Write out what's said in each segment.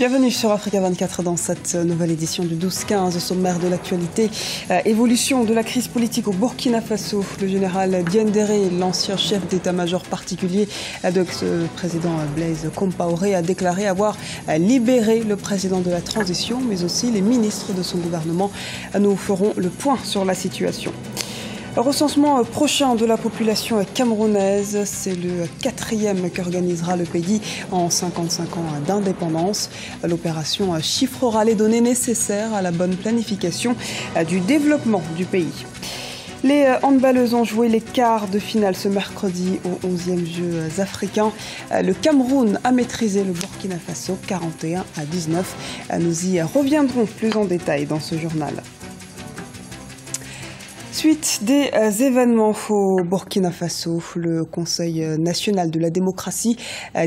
Bienvenue sur Africa 24 dans cette nouvelle édition du 12-15. Au sommaire de l'actualité, évolution de la crise politique au Burkina Faso. Le général Diendéré, l'ancien chef d'état-major particulier de ce président Blaise Compaoré, a déclaré avoir libéré le président de la transition, mais aussi les ministres de son gouvernement. Nous ferons le point sur la situation. Recensement prochain de la population camerounaise, c'est le 4e qu'organisera le pays en 55 ans d'indépendance. L'opération chiffrera les données nécessaires à la bonne planification du développement du pays. Les handballeuses ont joué les quarts de finale ce mercredi aux 11e Jeux africains. Le Cameroun a maîtrisé le Burkina Faso 41-19. Nous y reviendrons plus en détail dans ce journal. Suite des événements au Burkina Faso, le Conseil national de la démocratie,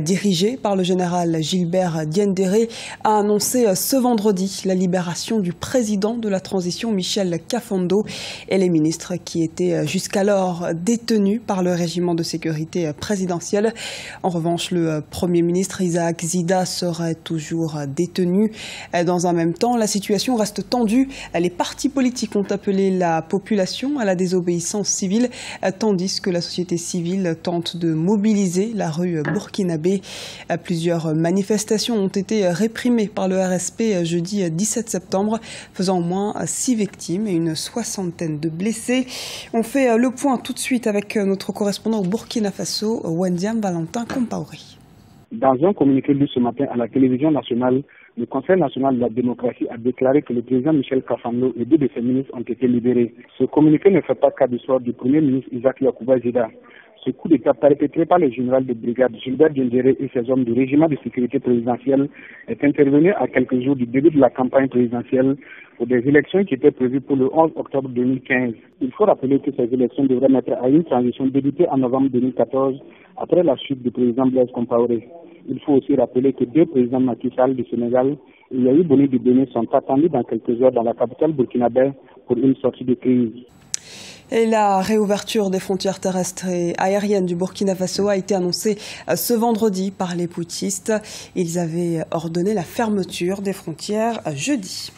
dirigé par le général Gilbert Diendéré, a annoncé ce vendredi la libération du président de la transition, Michel Kafando, et les ministres qui étaient jusqu'alors détenus par le régiment de sécurité présidentiel. En revanche, le Premier ministre Isaac Zida serait toujours détenu. Dans un même temps, la situation reste tendue. Les partis politiques ont appelé la population à la désobéissance civile, tandis que la société civile tente de mobiliser la rue burkinabé. Plusieurs manifestations ont été réprimées par le RSP jeudi 17 septembre, faisant au moins 6 victimes et une soixantaine de blessés. On fait le point tout de suite avec notre correspondant au Burkina Faso, Wendiam Valentin Compaoré. Dans un communiqué lu ce matin à la télévision nationale, le Conseil national de la démocratie a déclaré que le président Michel Kafando et 2 de ses ministres ont été libérés. Ce communiqué ne fait pas cas du sort du Premier ministre Isaac Yacouba Zida. Ce coup d'État perpétré par le général de brigade Gilbert Diendéré et ses hommes du régiment de sécurité présidentielle est intervenu à quelques jours du début de la campagne présidentielle pour des élections qui étaient prévues pour le 11 octobre 2015. Il faut rappeler que ces élections devraient mettre à une transition débutée en novembre 2014 après la chute du président Blaise Compaoré. Il faut aussi rappeler que 2 présidents Macky Sall du Sénégal et Yahya Boni du Bénin sont attendus dans quelques heures dans la capitale burkinabé pour une sortie de crise. Et la réouverture des frontières terrestres et aériennes du Burkina Faso a été annoncée ce vendredi par les putschistes. Ils avaient ordonné la fermeture des frontières jeudi.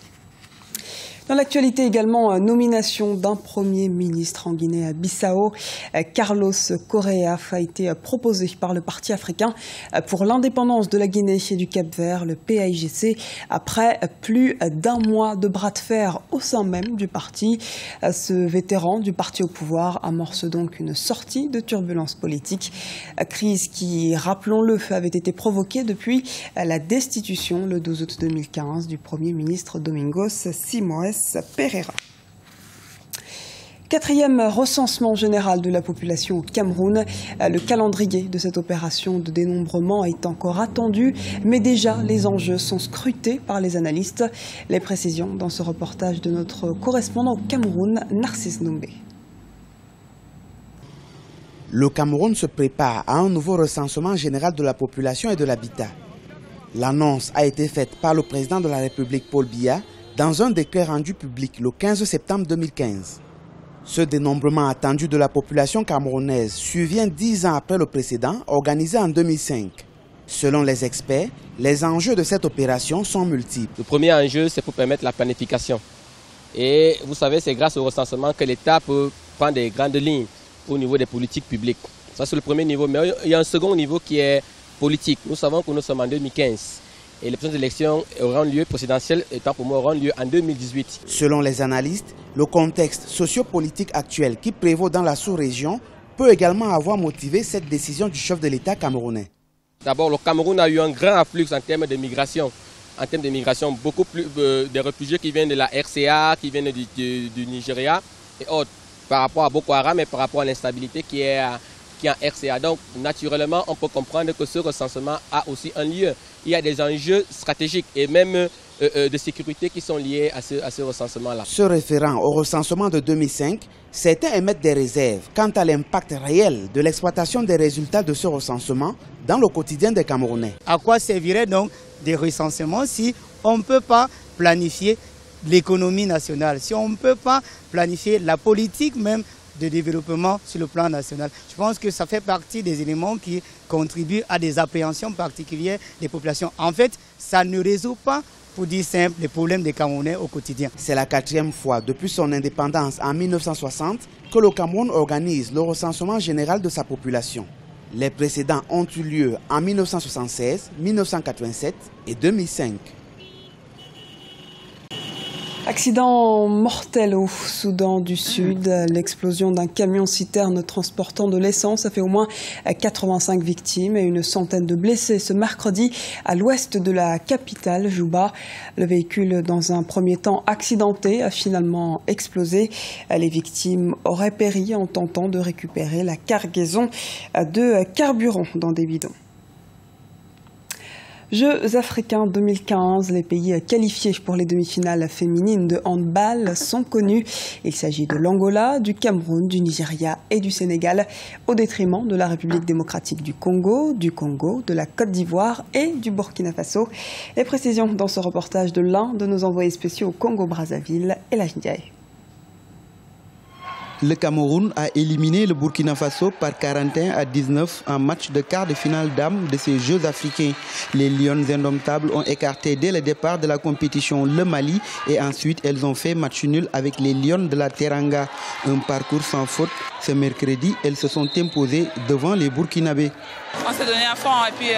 Dans l'actualité également, nomination d'un Premier ministre en Guinée-Bissau. Carlos Correa a été proposé par le Parti africain pour l'indépendance de la Guinée et du Cap-Vert, le PAIGC, après plus d'un mois de bras de fer au sein même du parti. Ce vétéran du parti au pouvoir amorce donc une sortie de turbulences politiques. Crise qui, rappelons-le, avait été provoquée depuis la destitution le 12 août 2015 du Premier ministre Domingos Simoes Pereira. 4e recensement général de la population au Cameroun. Le calendrier de cette opération de dénombrement est encore attendu, mais déjà les enjeux sont scrutés par les analystes. Les précisions dans ce reportage de notre correspondant au Cameroun, Narcisse Noumbé. Le Cameroun se prépare à un nouveau recensement général de la population et de l'habitat. L'annonce a été faite par le président de la République, Paul Biya, dans un décret rendu public le 15 septembre 2015. Ce dénombrement attendu de la population camerounaise survient 10 ans après le précédent, organisé en 2005. Selon les experts, les enjeux de cette opération sont multiples. Le premier enjeu, c'est pour permettre la planification. Et vous savez, c'est grâce au recensement que l'État peut prendre des grandes lignes au niveau des politiques publiques. Ça, c'est le premier niveau. Mais il y a un second niveau qui est politique. Nous savons que nous sommes en 2015. Et les prochaines élections auront lieu, présidentielles étant pour moi, auront lieu en 2018. Selon les analystes, le contexte sociopolitique actuel qui prévaut dans la sous-région peut également avoir motivé cette décision du chef de l'État camerounais. D'abord, le Cameroun a eu un grand afflux en termes de migration. En termes de migration, beaucoup plus des réfugiés qui viennent de la RCA, qui viennent du Nigeria et autres, par rapport à Boko Haram et par rapport à l'instabilité qui est en RCA. Donc, naturellement, on peut comprendre que ce recensement a aussi un lieu. Il y a des enjeux stratégiques et même de sécurité qui sont liés à ce recensement-là. Se référant au recensement de 2005, certains émettent des réserves quant à l'impact réel de l'exploitation des résultats de ce recensement dans le quotidien des Camerounais. À quoi servirait donc des recensements si on ne peut pas planifier l'économie nationale, si on ne peut pas planifier la politique même de développement sur le plan national. Je pense que ça fait partie des éléments qui contribuent à des appréhensions particulières des populations. En fait, ça ne résout pas, pour dire simple, les problèmes des Camerounais au quotidien. C'est la 4e fois depuis son indépendance en 1960 que le Cameroun organise le recensement général de sa population. Les précédents ont eu lieu en 1976, 1987 et 2005. Accident mortel au Soudan du Sud. L'explosion d'un camion-citerne transportant de l'essence a fait au moins 85 victimes et une centaine de blessés ce mercredi à l'ouest de la capitale, Juba. Le véhicule, dans un premier temps accidenté, a finalement explosé. Les victimes auraient péri en tentant de récupérer la cargaison de carburant dans des bidons. Jeux africains 2015, les pays qualifiés pour les demi-finales féminines de handball sont connus. Il s'agit de l'Angola, du Cameroun, du Nigeria et du Sénégal, au détriment de la République démocratique du Congo, de la Côte d'Ivoire et du Burkina Faso. Les précisions dans ce reportage de l'un de nos envoyés spéciaux au Congo-Brazzaville, Elhadji Ndiaye. Le Cameroun a éliminé le Burkina Faso par 41-19 en match de quart de finale dames de ces Jeux africains. Les Lions indomptables ont écarté dès le départ de la compétition le Mali et ensuite elles ont fait match nul avec les Lions de la Teranga. Un parcours sans faute. Ce mercredi, elles se sont imposées devant les Burkinabés. On s'est donné à fond et puis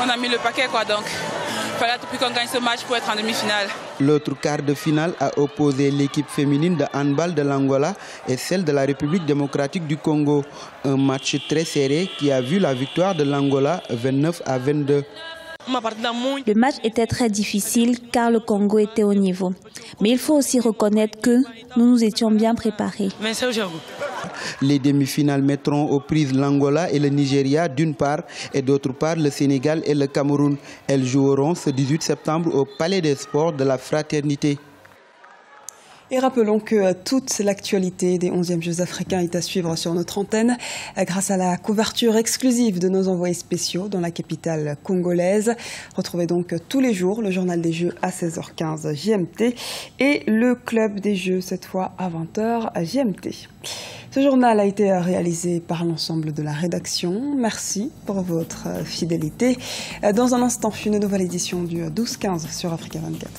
on a mis le paquet donc. Il fallait tout qu'on gagne ce match pour être en demi-finale. L'autre quart de finale a opposé l'équipe féminine de handball de l'Angola et celle de la République démocratique du Congo. Un match très serré qui a vu la victoire de l'Angola 29-22. Le match était très difficile car le Congo était au niveau. Mais il faut aussi reconnaître que nous nous étions bien préparés. Les demi-finales mettront aux prises l'Angola et le Nigeria d'une part et d'autre part le Sénégal et le Cameroun. Elles joueront ce 18 septembre au Palais des Sports de la Fraternité. Et rappelons que toute l'actualité des 11e Jeux africains est à suivre sur notre antenne grâce à la couverture exclusive de nos envoyés spéciaux dans la capitale congolaise. Retrouvez donc tous les jours le journal des Jeux à 16h15 GMT et le club des Jeux cette fois à 20h GMT. Ce journal a été réalisé par l'ensemble de la rédaction. Merci pour votre fidélité. Dans un instant, une nouvelle édition du 12-15 sur Africa 24.